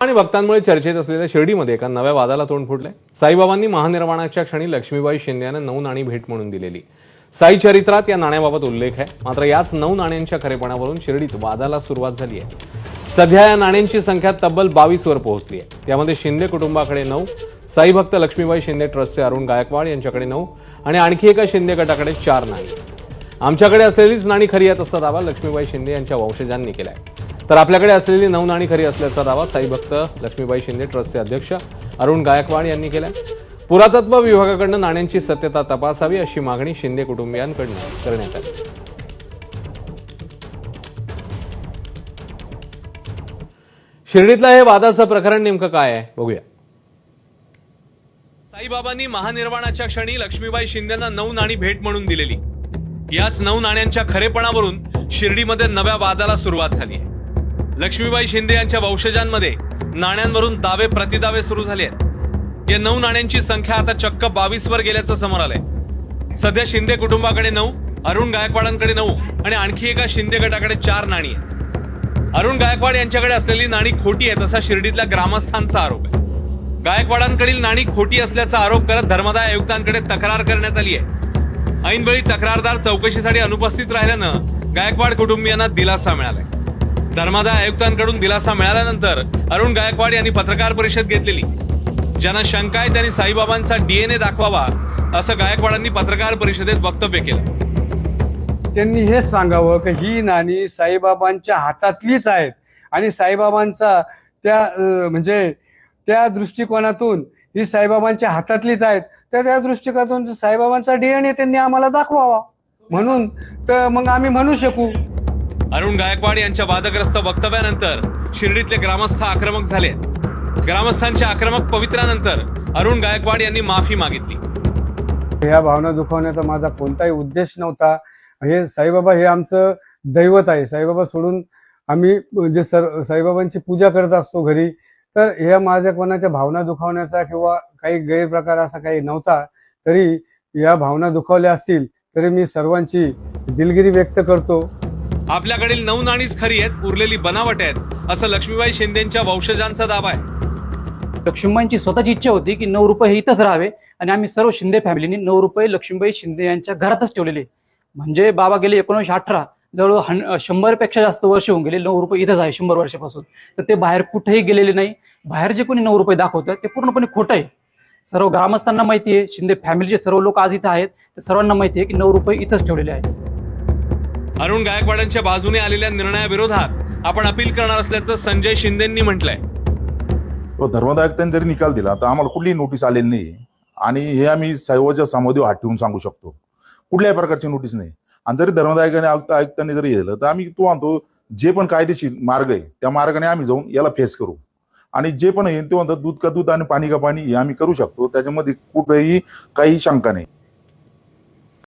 आणि भक्तांमुळे चर्चेत असलेल्या शिर्डीमध्ये एका नव्या वादाला तोंड फुटलंय। साईबाबांनी महानिर्वाणाच्या क्षणी लक्ष्मीबाई शिंदे यांना 9 नाणी भेट म्हणून दिलेली। साई चरित्रात या नाण्याबाबत उल्लेख आहे, मात्र याच 9 नाण्यांच्या खरेपणावरून शिर्डीत वादाला सुरुवात झाली आहे। सध्या या नाण्यांची संख्या तब्बल 22 वर पोहोचली आहे। त्यामध्ये शिंदे कुटुंबाकडे 9, साई भक्त लक्ष्मीबाई शिंदे ट्रस्टचे अरुण गायकवाड यांच्याकडे 9 आणि आणखी एका शिंदे गटाकडे 4 नाणी। आमच्याकडे असलेलीच नाणी खरी आहेत असा दावा लक्ष्मीबाई शिंदे यांच्या वंशजांनी केलाय। तर आपल्याकडे असलेली 9 नाणी खरी असल्याचा दावा साई भक्त लक्ष्मीबाई शिंदे ट्रस्टचे अध्यक्ष अरुण गायकवाड यांनी केलाय। पुरातत्व विभागाकडून नाण्यांची सत्यता तपासावी अशी मागणी शिंदे कुटुंबियांकडून करण्यात आली। शिर्डीतलं हे वादाचं प्रकरण नेमकं काय आहे बघूया। साईबाबांनी महानिर्वाणाच्या क्षणी लक्ष्मीबाई शिंदेंना 9 नाणी भेट म्हणून दिलेली। याच 9 नाण्यांच्या खरेपणावरून शिर्डीमध्ये नव्या वादाला सुरुवात झाली आहे। लक्ष्मीबाई शिंदे यांच्या वंशजांमध्ये नाण्यांवरून दावे प्रतिदावे सुरू झाले आहेत। या 9 नाण्यांची संख्या आता चक्क 22 वर गेल्याचं समोर आलंय। सध्या शिंदे कुटुंबाकडे 9, अरुण गायकवाडांकडे 9 आणि आणखी एका शिंदे गटाकडे 4 नाणी आहेत। अरुण गायकवाड यांच्याकडे असलेली नाणी खोटी आहेत असा शिर्डीतल्या ग्रामस्थांचा आरोप आहे। गायकवाडांकडील नाणी खोटी असल्याचा आरोप करत धर्मादाय आयुक्तांकडे तक्रार करण्यात आली आहे। ऐनवेळी तक्रारदार चौकशीसाठी अनुपस्थित राहिल्यानं गायकवाड कुटुंबियांना दिलासा मिळालाय। धर्मादाय आयुक्तांकडून दिलासा मिळाल्यानंतर अरुण गायकवाड यांनी पत्रकार परिषद घेतलेली। ज्यांना शंका आहे त्यांनी साईबाबांचा DNA दाखवावा असं गायकवाडांनी पत्रकार परिषदेत वक्तव्य केलं। त्यांनी हे सांगावं की ही नाणी साईबाबांच्या हातातलीच आहेत आणि साईबाबांचा त्या दृष्टिकोनातून ही साईबाबांच्या हातातलीच आहेत, तर त्या दृष्टिकोनातून साईबाबांचा DNA त्यांनी आम्हाला दाखवावा, म्हणून तर मग आम्ही म्हणू शकू। अरुण गायकवाड यांच्या वादग्रस्त वक्तव्यानंतर शिर्डीतले ग्रामस्थ आक्रमक झाले। ग्रामस्थांच्या आक्रमक पवित्र्यानंतर अरुण गायकवाड यांनी माफी मागितली। या भावना दुखावण्याचा माझा कोणताही उद्देश नव्हता। हे साईबाबा हे आमचं दैवत आहे। साईबाबा सोडून आम्ही जे साईबाबांची पूजा करत असतो घरी, तर ह्या माझ्या कोणाच्या भावना दुखावण्याचा किंवा काही गैरप्रकार असा काही नव्हता। तरी या भावना दुखावल्या असतील तरी मी सर्वांची दिलगिरी व्यक्त करतो। आपल्याकडील 9 नाणीच खरी आहेत, उरलेली बनावट आहेत असं लक्ष्मीबाई शिंदेंच्या वंशजांचा दावा आहे। लक्ष्मीबाईंची स्वतःची इच्छा होती की 9 रुपये हे इथंच राहावे आणि आम्ही सर्व शिंदे फॅमिलीने 9 रुपये लक्ष्मीबाई शिंदे यांच्या घरातच ठेवलेले। म्हणजे बाबा गेले 1918 जवळ 100 पेक्षा जास्त वर्ष होऊन गेले 9 रुपये इथंच आहे 100 वर्षापासून। तर ते बाहेर कुठेही गेलेले नाही। बाहेर जे कोणी 9 रुपये दाखवतात ते पूर्णपणे खोटं आहे। सर्व ग्रामस्थांना माहिती आहे, शिंदे फॅमिलीचे सर्व लोक आज इथं आहेत, तर सर्वांना माहिती आहे की 9 रुपये इथंच ठेवलेले आहेत। अरुण गायकवाडांच्या बाजूने आलेल्या निर्णयाविरोधात आपण अपील करणार असल्याचं संजय शिंदेंनी म्हटलंय। धर्मादाय आयुक्तांनी जरी निकाल दिला तर आम्हाला कुठलीही नोटीस आलेली नाही आणि हे आम्ही सर्वच्या समोर हात ठेवून सांगू शकतो, कुठल्याही प्रकारची नोटीस नाही। आणि जरी धर्मादाय आयुक्तांनी जरी दिलं तर आम्ही तो म्हणतो जे पण कायदेशीर मार्ग आहे त्या मार्गाने आम्ही जाऊन याला फेस करू आणि जे पण आहे ते म्हणतात दूध का दूध आणि पाणी का पाणी हे आम्ही करू शकतो, त्याच्यामध्ये कुठेही काही शंका नाही।